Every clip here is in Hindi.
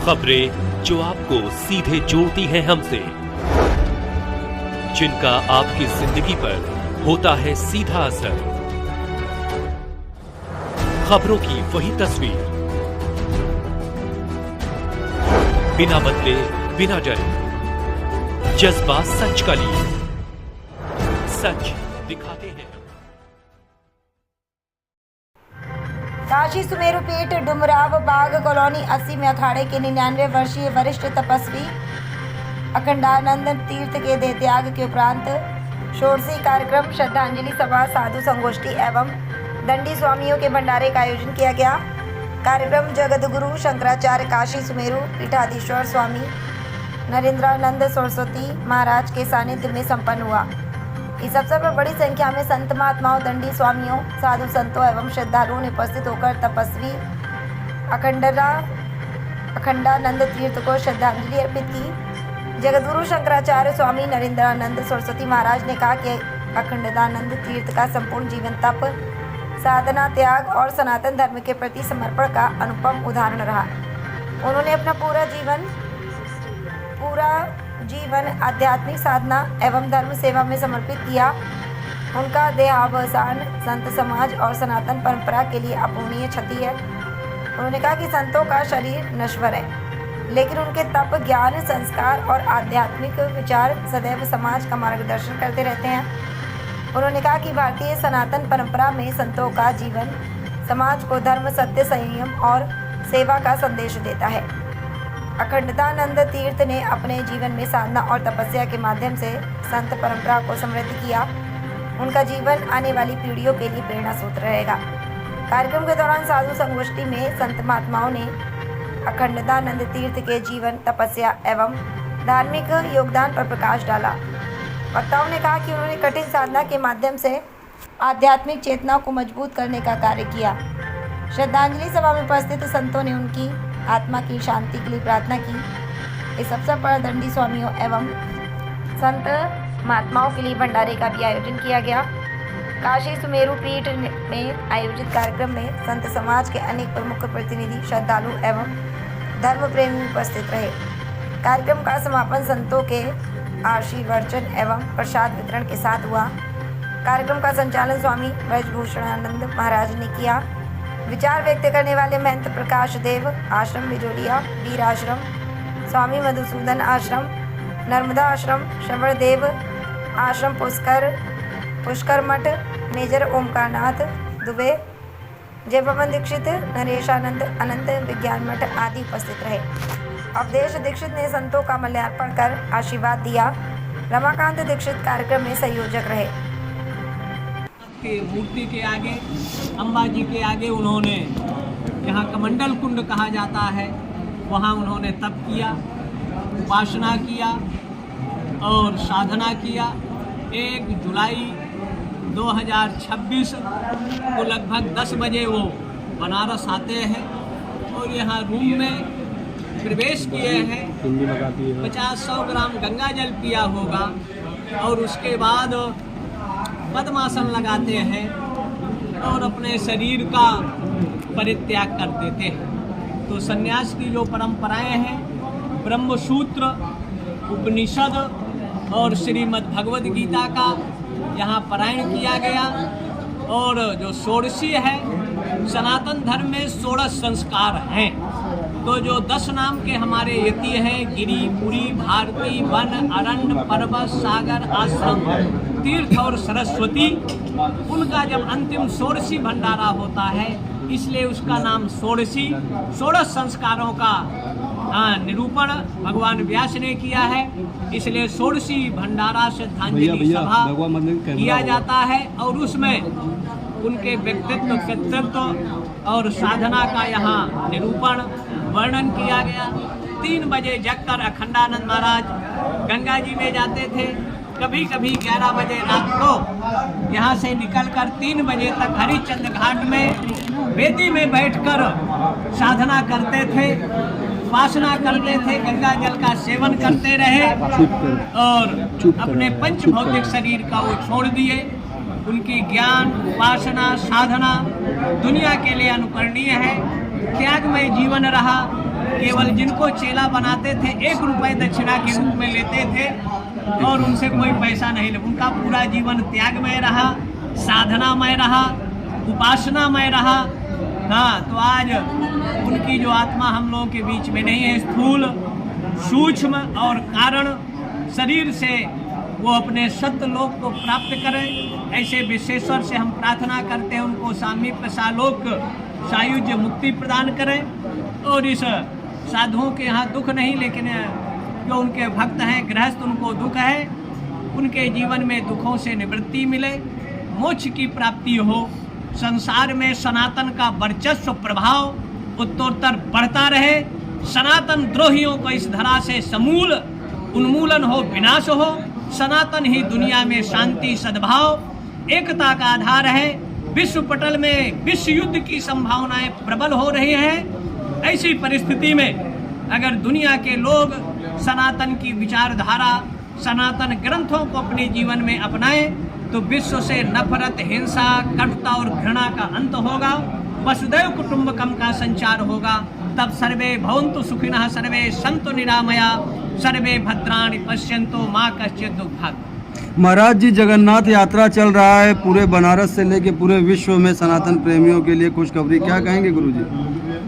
खबरें जो आपको सीधे जोड़ती हैं हमसे, जिनका आपकी जिंदगी पर होता है सीधा असर। खबरों की वही तस्वीर, बिना बदले बिना डरे, जज्बा सच का लिए, सच दिखाते हैं। काशी सुमेरु पीठ डुमराव बाग कॉलोनी 80 में अखाड़े के 99 वर्षीय वरिष्ठ तपस्वी अखंडानंद तीर्थ के देहत्याग के उपरांत षोडशी कार्यक्रम, श्रद्धांजलि सभा, साधु संगोष्ठी एवं दंडी स्वामियों के भंडारे का आयोजन किया गया। कार्यक्रम जगतगुरु शंकराचार्य काशी सुमेरु पीठाधीश्वर स्वामी नरेंद्रानंद सरस्वती महाराज के सानिध्य में संपन्न हुआ। इस अवसर पर बड़ी संख्या में संत महात्माओं, दंडी स्वामियों, साधु संतों एवं श्रद्धालुओं ने उपस्थित होकर तपस्वी अखंडानंद तीर्थ को श्रद्धांजलि अर्पित की। जगतगुरु शंकराचार्य स्वामी नरेंद्रानंद सरस्वती महाराज ने कहा कि अखंडानंद तीर्थ का संपूर्ण जीवन तप, साधना, त्याग और सनातन धर्म के प्रति समर्पण का अनुपम उदाहरण रहा। उन्होंने अपना पूरा जीवन आध्यात्मिक साधना एवं धर्म सेवा में समर्पित किया। उनका देहावसान संत समाज और सनातन परंपरा के लिए अपूरणीय क्षति है। उन्होंने कहा कि संतों का शरीर नश्वर है, लेकिन उनके तप, ज्ञान, संस्कार और आध्यात्मिक विचार सदैव समाज का मार्गदर्शन करते रहते हैं। उन्होंने कहा कि भारतीय सनातन परंपरा में संतों का जीवन समाज को धर्म, सत्य, संयम और सेवा का संदेश देता है। अखंडानंद तीर्थ ने अपने जीवन में साधना और तपस्या के माध्यम से संत परंपरा को समृद्ध किया। उनका जीवन आने वाली पीढ़ियों के लिए प्रेरणा स्रोत रहेगा। कार्यक्रम के दौरान साधु संगोष्ठी में संत महात्माओं ने अखंडानंद तीर्थ के जीवन, तपस्या एवं धार्मिक योगदान पर प्रकाश डाला। वक्ताओं ने कहा कि उन्होंने कठिन साधना के माध्यम से आध्यात्मिक चेतना को मजबूत करने का कार्य किया। श्रद्धांजलि सभा में उपस्थित संतों ने उनकी आत्मा की शांति के लिए प्रार्थना की। इस अवसर पर दंडी स्वामियों एवं संत महात्माओं के लिए भंडारे का भी आयोजन किया गया। काशी सुमेरु पीठ में आयोजित कार्यक्रम में संत समाज के अनेक प्रमुख प्रतिनिधि, श्रद्धालु एवं धर्म प्रेमी उपस्थित रहे। कार्यक्रम का समापन संतों के आशीर्वचन एवं प्रसाद वितरण के साथ हुआ। कार्यक्रम का संचालन स्वामी ब्रजभूषणानंद महाराज ने किया। विचार व्यक्त करने वाले महंत प्रकाश देव आश्रम बिजोलिया, वीर आश्रम, स्वामी मधुसूदन आश्रम, नर्मदा आश्रम, श्रवण देव आश्रम, पुष्कर मठ, मेजर ओमकारनाथ दुबे, जयपवन दीक्षित, नरेशानंद, अनंत विज्ञान मठ आदि उपस्थित रहे। अवधेश दीक्षित ने संतों का माल्यार्पण कर आशीर्वाद दिया। रमाकांत दीक्षित कार्यक्रम में संयोजक रहे। के मूर्ति के आगे, अम्बा जी के आगे उन्होंने, यहाँ कमंडल कुंड कहा जाता है, वहाँ उन्होंने तप किया, उपासना किया और साधना किया। 1 जुलाई 2026 को लगभग 10 बजे वो बनारस आते हैं और यहाँ रूम में प्रवेश किए हैं। 50-100 ग्राम गंगा जल पिया होगा और उसके बाद पद्मासन लगाते हैं और अपने शरीर का परित्याग कर देते हैं। तो सन्यास की जो परंपराएं हैं, ब्रह्मसूत्र, उपनिषद और श्रीमद् भगवद गीता का यहाँ पारायण किया गया। और जो षोडशी है, सनातन धर्म में 16 संस्कार हैं। तो जो 10 नाम के हमारे यति हैं, गिरी, पुरी, भारती, वन, अरण्य, पर्वत, सागर, आश्रम, तीर्थ और सरस्वती, उनका जब अंतिम षोडशी भंडारा होता है, इसलिए उसका नाम षोडशी। 16 संस्कारों का निरूपण भगवान व्यास ने किया है, इसलिए षोडशी भंडारा श्रद्धांजलि सभा किया जाता है। और उसमें उनके व्यक्तित्व, कर्तृत्व और साधना का यहाँ निरूपण, वर्णन किया गया। 3 बजे जगकर अखंडानंद महाराज गंगा जी में जाते थे। कभी कभी 11 बजे रात को यहाँ से निकलकर 3 बजे तक हरिश्चंद्र घाट में वेदी में बैठकर साधना करते थे, उपासना करते थे, गंगा जल का सेवन करते रहे और अपने पंच भौतिक शरीर का वो छोड़ दिए। उनकी ज्ञान, उपासना, साधना दुनिया के लिए अनुकरणीय है। त्यागमय जीवन रहा। केवल जिनको चेला बनाते थे 1 रुपए दक्षिणा के रूप में लेते थे और उनसे कोई पैसा नहीं ले। उनका पूरा जीवन त्यागमय रहा, साधनामय रहा, उपासनामय रहा। हाँ, तो आज उनकी जो आत्मा हम लोगों के बीच में नहीं है, स्थूल सूक्ष्म और कारण शरीर से वो अपने सत्यलोक को प्राप्त करें। ऐसे विश्वेश्वर से हम प्रार्थना करते हैं उनको सामीप्य सालोक सायुज्य मुक्ति प्रदान करें। और इस साधुओं के यहाँ दुख नहीं, लेकिन जो उनके भक्त हैं गृहस्थ उनको दुख है, उनके जीवन में दुखों से निवृत्ति मिले, मोक्ष की प्राप्ति हो, संसार में सनातन का वर्चस्व प्रभाव उत्तरोत्तर बढ़ता रहे, सनातन द्रोहियों को इस धरा से समूल उन्मूलन हो, विनाश हो, सनातन ही दुनिया में शांति सद्भाव एकता का आधार है। विश्व पटल में विश्व युद्ध की संभावनाएं प्रबल हो रही हैं। ऐसी परिस्थिति में अगर दुनिया के लोग सनातन की विचारधारा, सनातन ग्रंथों को अपने जीवन में अपनाएं तो विश्व से नफरत, हिंसा, कटुता और घृणा का अंत होगा, वसुदैव कुटुंबकम का संचार होगा। तब सर्वे भवन्तु सुखिनः, सर्वे सन्तु निरामया, सर्वे भद्राणि पश्यन्तु मा कश्चित् दुःखभाग्। महाराज जी, जगन्नाथ यात्रा चल रहा है पूरे बनारस से लेके पूरे विश्व में सनातन प्रेमियों के लिए खुशखबरी, क्या कहेंगे गुरुजी?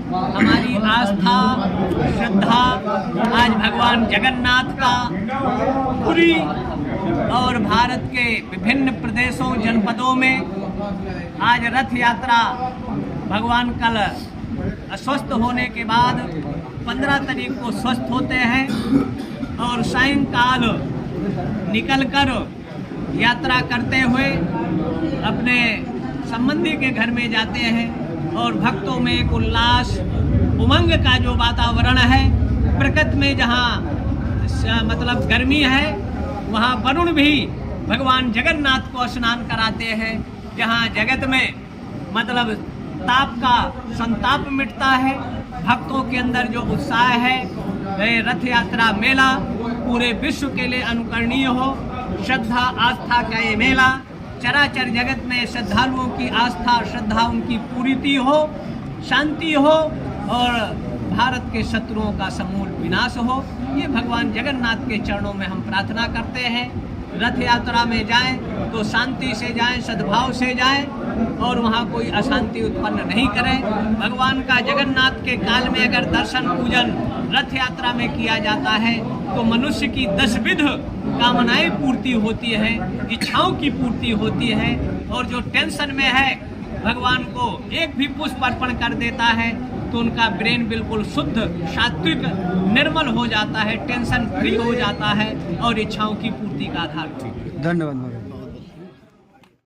हमारी आस्था श्रद्धा आज भगवान जगन्नाथ का पूरी और भारत के विभिन्न प्रदेशों जनपदों में आज रथ यात्रा भगवान कल अस्वस्थ होने के बाद 15 तारीख को स्वस्थ होते हैं और सायंकाल निकलकर यात्रा करते हुए अपने संबंधी के घर में जाते हैं और भक्तों में एक उल्लास उमंग का जो वातावरण है, प्रकृति में जहाँ मतलब गर्मी है वहाँ वरुण भी भगवान जगन्नाथ को स्नान कराते हैं। जहाँ जगत में मतलब ताप का संताप मिटता है, भक्तों के अंदर जो उत्साह है, रथ यात्रा मेला पूरे विश्व के लिए अनुकरणीय हो। श्रद्धा आस्था का ये मेला चराचर जगत में श्रद्धालुओं की आस्था श्रद्धा उनकी पूरीति हो, शांति हो और भारत के शत्रुओं का समूल विनाश हो। ये भगवान जगन्नाथ के चरणों में हम प्रार्थना करते हैं। रथ यात्रा में जाएं तो शांति से जाएं, सद्भाव से जाएं और वहाँ कोई अशांति उत्पन्न नहीं करें। भगवान का जगन्नाथ के काल में अगर दर्शन पूजन रथ यात्रा में किया जाता है तो मनुष्य की 10 विध कामनाएं पूर्ति होती है, इच्छाओं की पूर्ति होती है। और जो टेंशन में है भगवान को एक भी पुष्प अर्पण कर देता है तो उनका ब्रेन बिल्कुल शुद्ध, सात्विक, निर्मल हो जाता है, टेंशन फ्री हो जाता है और इच्छाओं की पूर्ति का आधार होती है। धन्यवाद।